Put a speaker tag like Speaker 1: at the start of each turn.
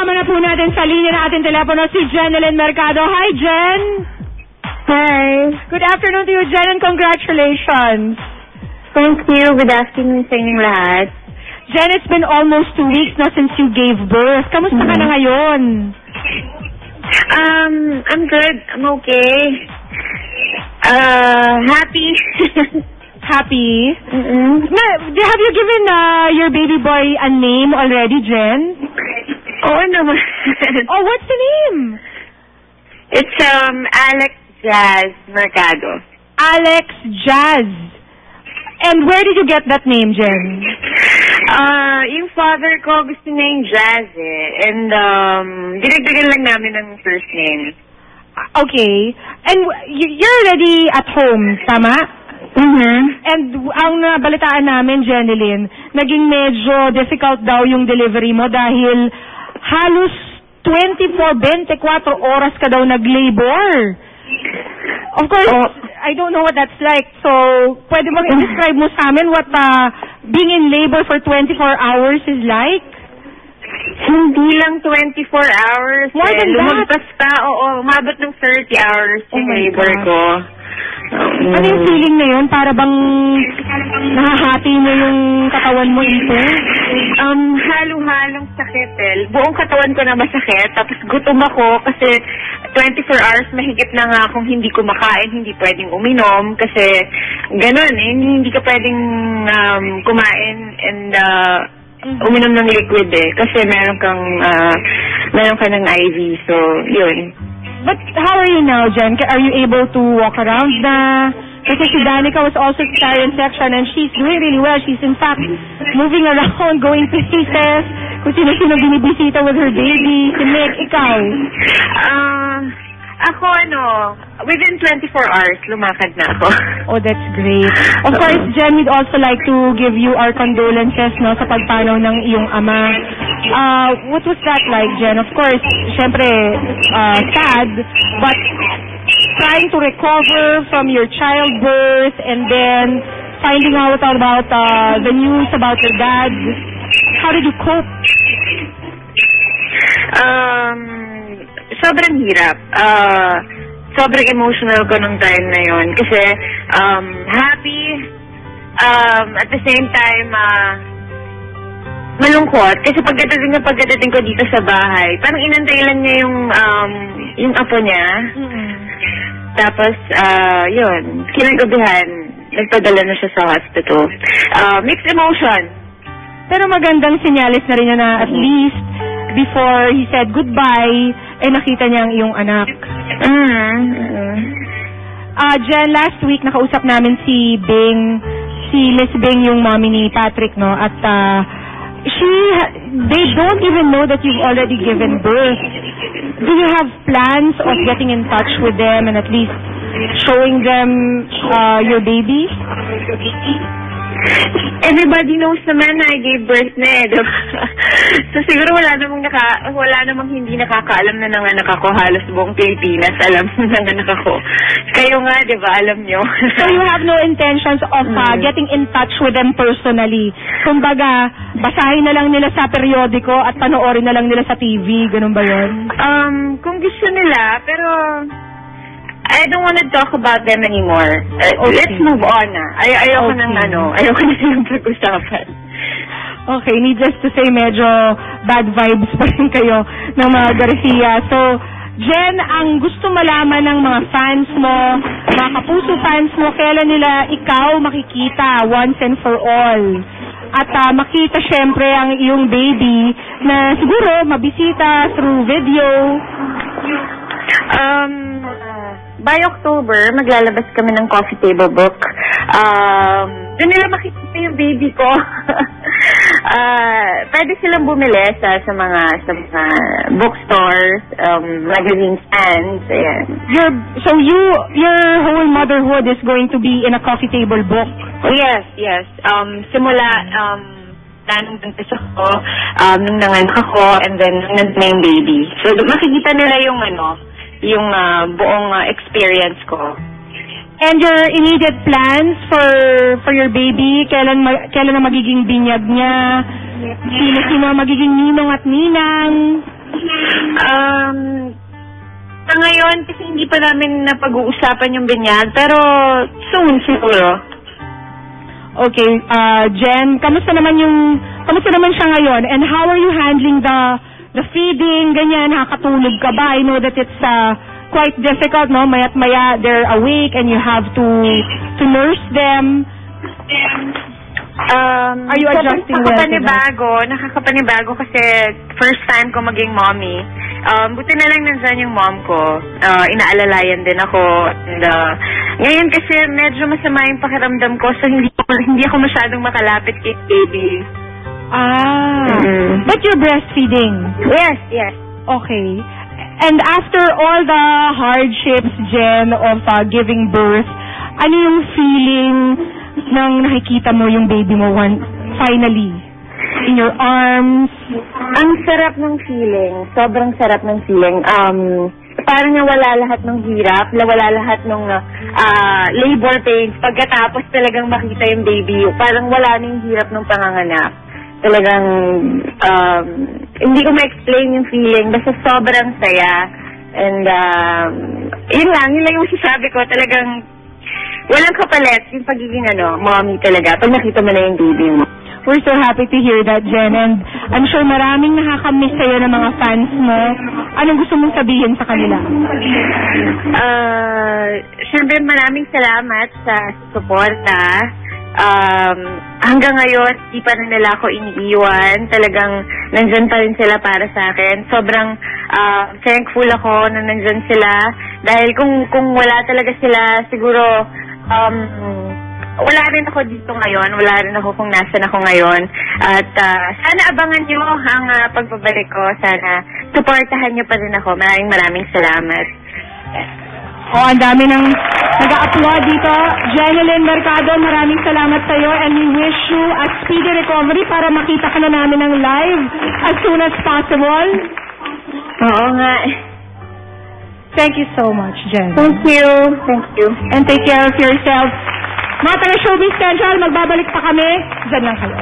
Speaker 1: Kasama na po natin sa linya natin telepono si Jenilyn Mercado. Hi, Jen!
Speaker 2: Hi.
Speaker 1: Good afternoon to you, Jen, and congratulations.
Speaker 2: Thank you. Good afternoon sa inyong lahat.
Speaker 1: Jen, it's been almost 2 weeks na since you gave birth. Kamusta ka na ngayon?
Speaker 2: I'm good. I'm okay. Happy.
Speaker 1: Happy? Have you given your baby boy a name already, Jen?
Speaker 2: Oo naman.
Speaker 1: Oh, what's the name?
Speaker 2: It's Alex Jazz Mercado.
Speaker 1: Alex Jazz. And where did you get that name, Jen?
Speaker 2: Yung father ko gusto niya yung Jazz eh. And dinagdagan lang namin ng first name.
Speaker 1: Okay. And you're already at home, tama? And ang nabalitaan namin, Jenilyn, naging medyo difficult daw yung delivery mo dahil halos 24 oras ka daw nag-labor. Of course, I don't know what that's like. So, pwede bang i-describe mo sa amin what being in labor for 24 hours is like?
Speaker 2: Hindi lang 24 hours.
Speaker 1: More than that?
Speaker 2: Lumagpas pa, umabot ng 30 hours yung labor ko.
Speaker 1: Ano yung feeling na yun? Para bang nahahati mo yung katawan mo into?
Speaker 2: Halong-halong sakit eh. Buong katawan ko na masakit. Tapos gutom ako kasi 24 hours mahigit na nga akong hindi kumakain, hindi pwedeng uminom. Kasi ganun eh. Hindi ka pwedeng kumain and uminom ng liquid eh. Kasi meron ka ng IV. So, yun.
Speaker 1: But how are you now, Jen? Are you able to walk around na? Kasi si Danica was also cesarean section and she's doing really well. She's in fact moving around, going places. Kung sino-sino binibisita with her baby. Si Nick, ikaw?
Speaker 2: Ako within 24 hours, lumakad na ako.
Speaker 1: Oh, that's great. Of course, Jen, we'd also like to give you our condolences sa pagpanaw ng iyong ama. What was that like, Jen? Of course, syempre, sad, but trying to recover from your childbirth and then finding out about the news about your dad. How did you cope?
Speaker 2: Sobrang hirap. Sobrang emotional ko nung time na yon kasi happy, at the same time malungkot kasi pagdating ko dito sa bahay, parang inantay lang niya yung apo niya. Tapos yun, kinagabihan, nagpadala na siya sa hospital. Mixed emotion.
Speaker 1: Pero magandang sinyalis na rin niya na at least before he said goodbye, nakita niya ang iyong anak. Jen, last week nakausap namin si Miss Bing, yung mommy ni Patrick, no? At they don't even know that you've already given birth. Do you have plans of getting in touch with them and at least showing them your baby?
Speaker 2: Everybody knows naman na I gave birth na eh. So siguro wala namang hindi nakakaalam na nanganak ako. Halos buong Pilipinas alam na nanganak ako. Kayo nga, di ba? Alam nyo.
Speaker 1: So you have no intentions of getting in touch with them personally? Kumbaga, basahin na lang nila sa periodiko at panoorin na lang nila sa TV. Ganun ba yun?
Speaker 2: Kung gusto nila, pero I don't want to talk about them anymore.
Speaker 1: Okay.
Speaker 2: Let's move on na. Ayoko nang pag-usapan.
Speaker 1: Okay, needless to say, medyo bad vibes pa rin kayo ng mga Garcia. So, Jen, ang gusto malaman ng mga fans mo, mga kapuso fans mo, kailan nila ikaw makikita once and for all? At makita syempre ang iyong baby na siguro mabisita through video.
Speaker 2: By October, maglalabas kami ng coffee table book. Doon nila makikita yung baby ko. Pwede silang bumili sa mga bookstores, magazine stands, ayan.
Speaker 1: Your whole motherhood is going to be in a coffee table book?
Speaker 2: Yes. Simula, nung buntis ako, nung nanganak ako, and then nung yung baby. So, makikita nila yung buong experience ko.
Speaker 1: And your immediate plans for your baby? Kailan ang magiging binyag niya? Sino magiging ninong at ninang?
Speaker 2: Sa ngayon, kasi hindi pa namin napag-uusapan yung binyag, pero soon siguro.
Speaker 1: Okay, Jen, kamusta naman siya ngayon? And how are you handling the feeding, ganyan, nakakatulog ka ba? I know that it's quite difficult, no? Maya't maya, they're awake and you have to nurse them. Are you adjusting well to that?
Speaker 2: Nakakapanibago kasi first time ko maging mommy. Buti na lang nandyan yung mom ko. Inaalalayan din ako. And, ngayon kasi medyo masama yung pakiramdam ko, so hindi ako masyadong makalapit kay baby.
Speaker 1: But you're breastfeeding?
Speaker 2: Yes.
Speaker 1: Okay. And after all the hardships, Jen, of giving birth, ano yung feeling nang nakikita mo yung baby mo finally in your arms?
Speaker 2: Ang sarap ng feeling. Sobrang sarap ng feeling. Parang nawala lahat ng hirap, nawala lahat ng labor pains. Pagkatapos talagang makita yung baby, parang wala na yung hirap ng panganganak. Talagang, hindi ko ma-explain yung feeling. Basta sobrang saya. And, yun lang yung masasabi ko. Talagang, walang kapalit yung pagiging, mommy talaga. Pag nakita mo na yung baby mo.
Speaker 1: We're so happy to hear that, Jen. And I'm sure maraming nakakamiss sa'yo ng mga fans mo. Anong gusto mong sabihin sa kanila?
Speaker 2: Siyempre, maraming salamat sa suporta. Hanggang ngayon, di pa rin nila ako iniiwan. Talagang nandyan pa rin sila para sa akin. Sobrang thankful ako na nandyan sila. Dahil kung wala talaga sila, siguro wala rin ako dito ngayon. Wala rin ako kung nasan ako ngayon. At sana abangan nyo ang pagbabalik ko. Sana supportahan nyo pa rin ako. Maraming salamat.
Speaker 1: Ang dami nang nag-a-applaud dito. Jeneline Mercado, maraming salamat sa iyo and we wish you a speedy recovery para makita ka na namin ng live as soon as possible.
Speaker 2: Oo nga.
Speaker 1: Thank you so much, Jen.
Speaker 2: Thank you.
Speaker 1: And take care of yourself. Mga taga Showbiz Central, magbabalik pa kami. Diyan lang kayo.